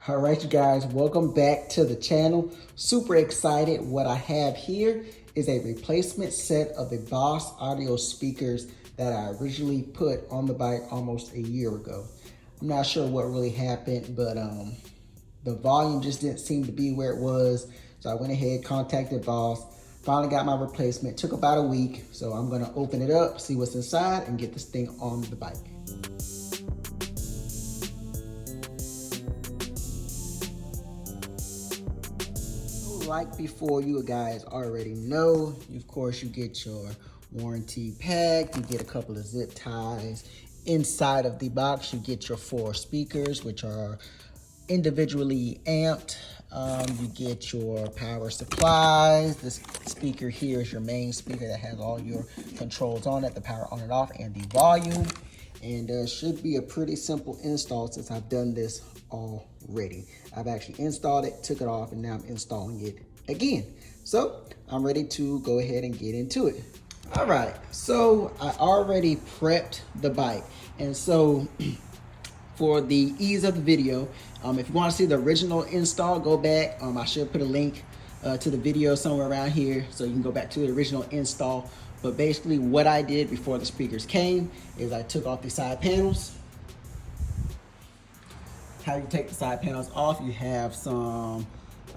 All right, you guys, welcome back to the channel. Super excited. What I have here is a replacement set of the Boss audio speakers that I originally put on the bike almost a year ago. I'm not sure what really happened, but the volume just didn't seem to be where it was. So I went ahead, contacted Boss, finally got my replacement. Took about a week. So I'm gonna open it up, see what's inside, and get this thing on the bike. Like before, you guys already know, of course, you get your warranty pack, you get a couple of zip ties. Inside of the box, you get your 4 speakers, which are individually amped. You get your power supplies. This speaker here is your main speaker that has all your controls on it, the power on and off, and the volume. And should be a pretty simple install since I've done this already. I've actually installed it, took it off, and now I'm installing it again. So I'm ready to go ahead and get into it. All right, so I already prepped the bike. And so for the ease of the video, if you want to see the original install, go back. I should put a link to the video somewhere around here so you can go back to the original install. But basically what I did before the speakers came is I took off the side panels. How you take the side panels off, you have some,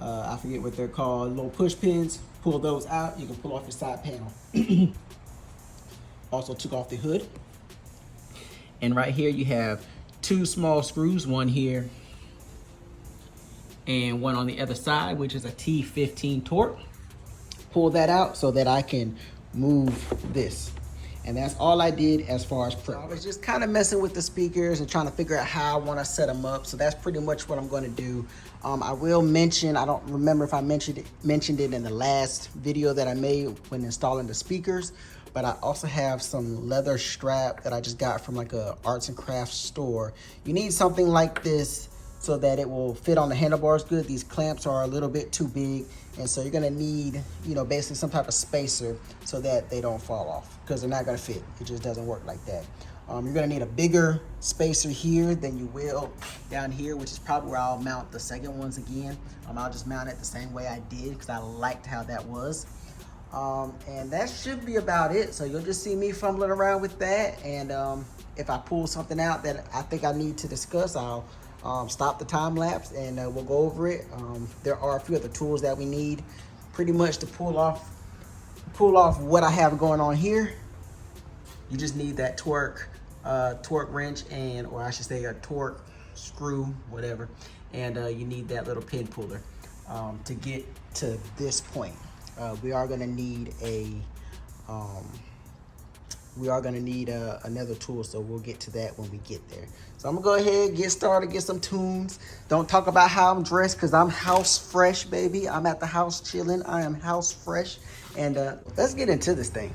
I forget what they're called, little push pins. Pull those out, you can pull off your side panel. Also took off the hood. And right here you have 2 small screws, one here and one on the other side, which is a T15 torque. Pull that out so that I can move this. And that's all I did as far as prep. I was just kind of messing with the speakers and trying to figure out how I want to set them up. So that's pretty much what I'm going to do. I will mention, I don't remember if I mentioned it in the last video that I made when installing the speakers, but I also have some leather strap that I just got from like a arts and crafts store. You need something like this so that it will fit on the handlebars good. These clamps are a little bit too big. And so you're gonna need, basically some type of spacer so that they don't fall off, because they're not gonna fit. It just doesn't work like that. You're gonna need a bigger spacer here than you will down here, which is probably where I'll mount the second ones again. I'll just mount it the same way I did because I liked how that was. And that should be about it. So you'll just see me fumbling around with that. And if I pull something out that I think I need to discuss, I'll stop the time lapse and we'll go over it. There are a few other tools that we need pretty much to pull off what I have going on here. You just need that torque wrench, or I should say a torque screw, whatever. And you need that little pin puller to get to this point. We are gonna need another tool, so we'll get to that when we get there. So I'm gonna go ahead, get started, get some tunes. Don't talk about how I'm dressed because I'm house fresh, baby. I'm at the house chilling. I am house fresh. And let's get into this thing.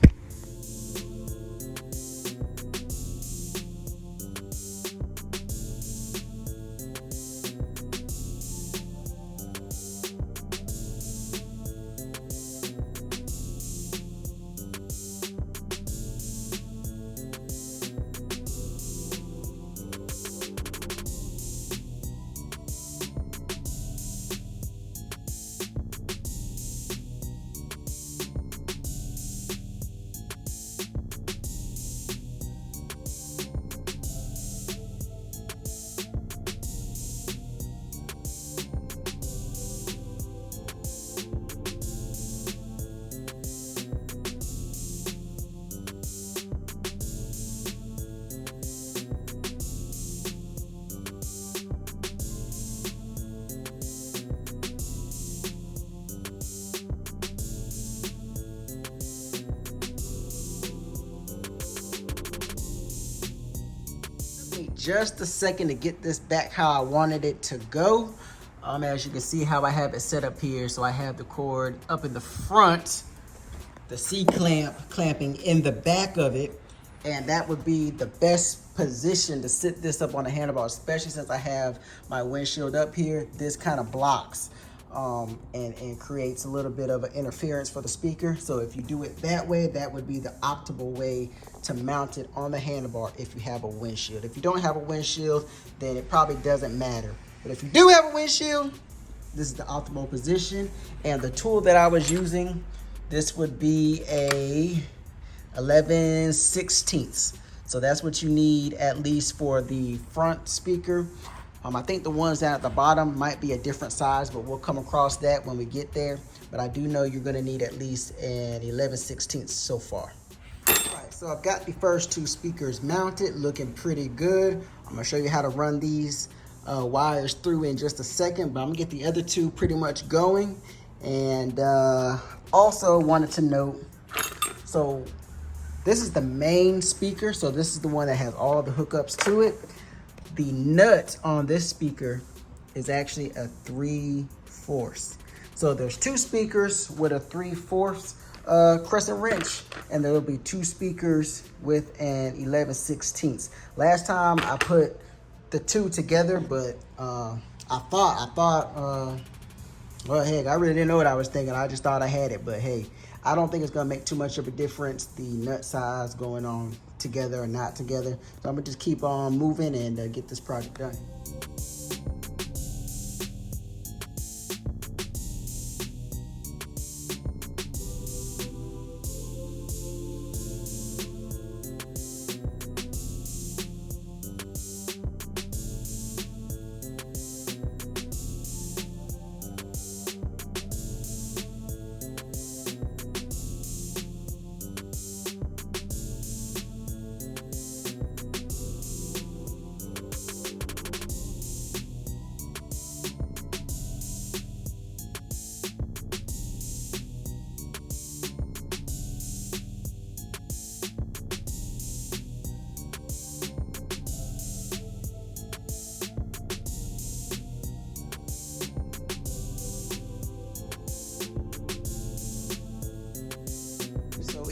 Just a second to get this back how I wanted it to go. As you can see how I have it set up here. So I have the cord up in the front, the C-clamp clamping in the back of it. And that would be the best position to sit this up on the handlebar, especially since I have my windshield up here. This kind of blocks and creates a little bit of an interference for the speaker. So if you do it that way, that would be the optimal way to mount it on the handlebar if you have a windshield. If you don't have a windshield, then it probably doesn't matter. But if you do have a windshield, this is the optimal position. And the tool that I was using, this would be a 11/16. So that's what you need at least for the front speaker. I think the ones down at the bottom might be a different size, but we'll come across that when we get there. But I do know you're gonna need at least an 11/16 so far. All right, so I've got the first two speakers mounted, looking pretty good. I'm gonna show you how to run these wires through in just a second, but I'm gonna get the other two pretty much going. And also wanted to note, so this is the main speaker. So this is the one that has all the hookups to it. The nut on this speaker is actually a 3/4. So there's two speakers with a 3/4 crescent wrench, and there will be two speakers with an 11/16. Last time I put the two together, but I thought, well, heck, I really didn't know what I was thinking. I just thought I had it, but hey, I don't think it's gonna make too much of a difference, the nut size going on together or not together. So I'm gonna just keep on moving and get this project done.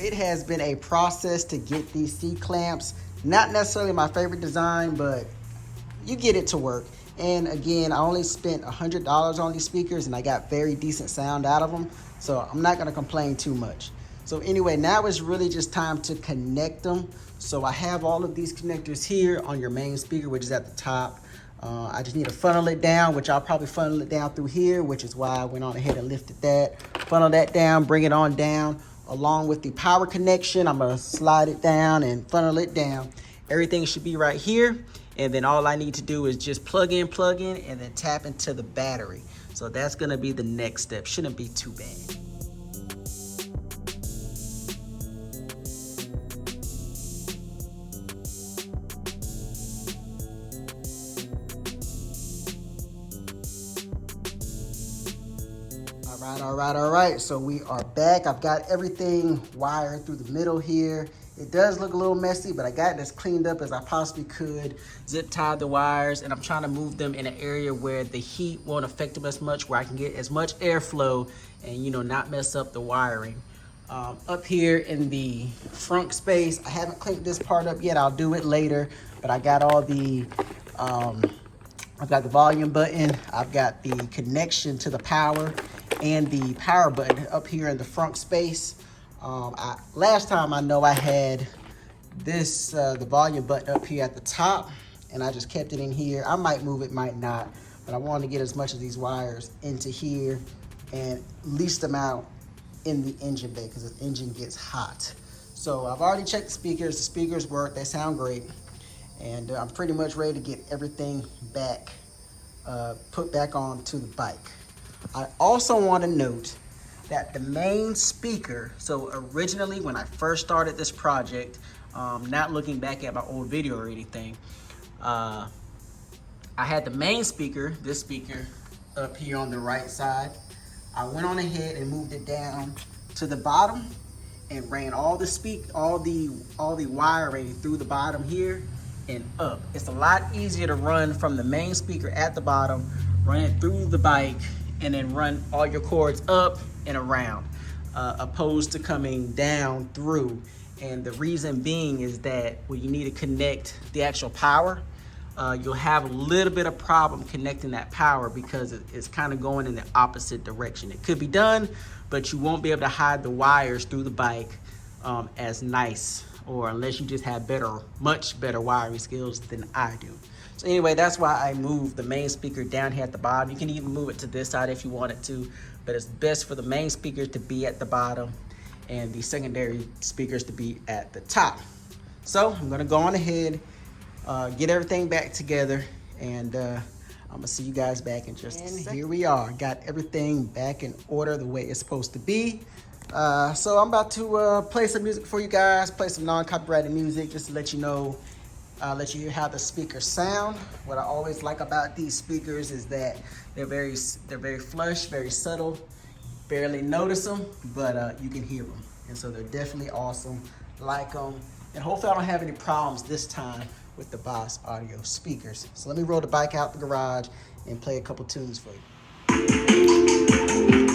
It has been a process to get these C-clamps. Not necessarily my favorite design, but you get it to work. And again, I only spent $100 on these speakers and I got very decent sound out of them. So I'm not gonna complain too much. So anyway, now it's really just time to connect them. So I have all of these connectors here on your main speaker, which is at the top. I just need to funnel it down, which I'll probably funnel it down through here, which is why I went on ahead and lifted that. Funnel that down, bring it on down. Along with the power connection, I'm gonna slide it down and funnel it down. Everything should be right here. And then all I need to do is just plug in, and then tap into the battery. So that's gonna be the next step. Shouldn't be too bad. All right, so we are back. I've got everything wired through the middle here. It does look a little messy, but I got it as cleaned up as I possibly could. Zip tied the wires, and I'm trying to move them in an area where the heat won't affect them as much, where I can get as much airflow and, you know, not mess up the wiring. Up here in the front space, I haven't cleaned this part up yet. I'll do it later, but I got all the, I've got the volume button. I've got the connection to the power and the power button up here in the front space. Last time I know I had this, the volume button up here at the top, and I just kept it in here. I might move it, might not, but I wanted to get as much of these wires into here and lease them out in the engine bay because the engine gets hot. So I've already checked the speakers. The speakers work, they sound great. And I'm pretty much ready to get everything back, put back onto the bike. I also want to note that the main speaker, so originally when I first started this project, not looking back at my old video or anything, I had the main speaker, this speaker, up here on the right side. I went on ahead and moved it down to the bottom and ran all the wiring through the bottom here and up. It's a lot easier to run from the main speaker at the bottom, run it through the bike, and then run all your cords up and around, opposed to coming down through. And the reason being is that when you need to connect the actual power, you'll have a little bit of problem connecting that power because it's kind of going in the opposite direction. It could be done, but you won't be able to hide the wires through the bike as nice or unless you just have much better wiring skills than I do. So anyway, that's why I moved the main speaker down here at the bottom. You can even move it to this side if you wanted to, but it's best for the main speakers to be at the bottom and the secondary speakers to be at the top. So I'm gonna go on ahead, get everything back together, and I'm gonna see you guys back in just a second. Here we are, got everything back in order the way it's supposed to be. So I'm about to play some music for you guys, play some non-copyrighted music just to let you know, let you hear how the speakers sound. What I always like about these speakers is that they're very flush, very subtle, barely notice them, but you can hear them. And so they're definitely awesome, like them. And hopefully I don't have any problems this time with the Boss Audio speakers. So let me roll the bike out the garage and play a couple tunes for you.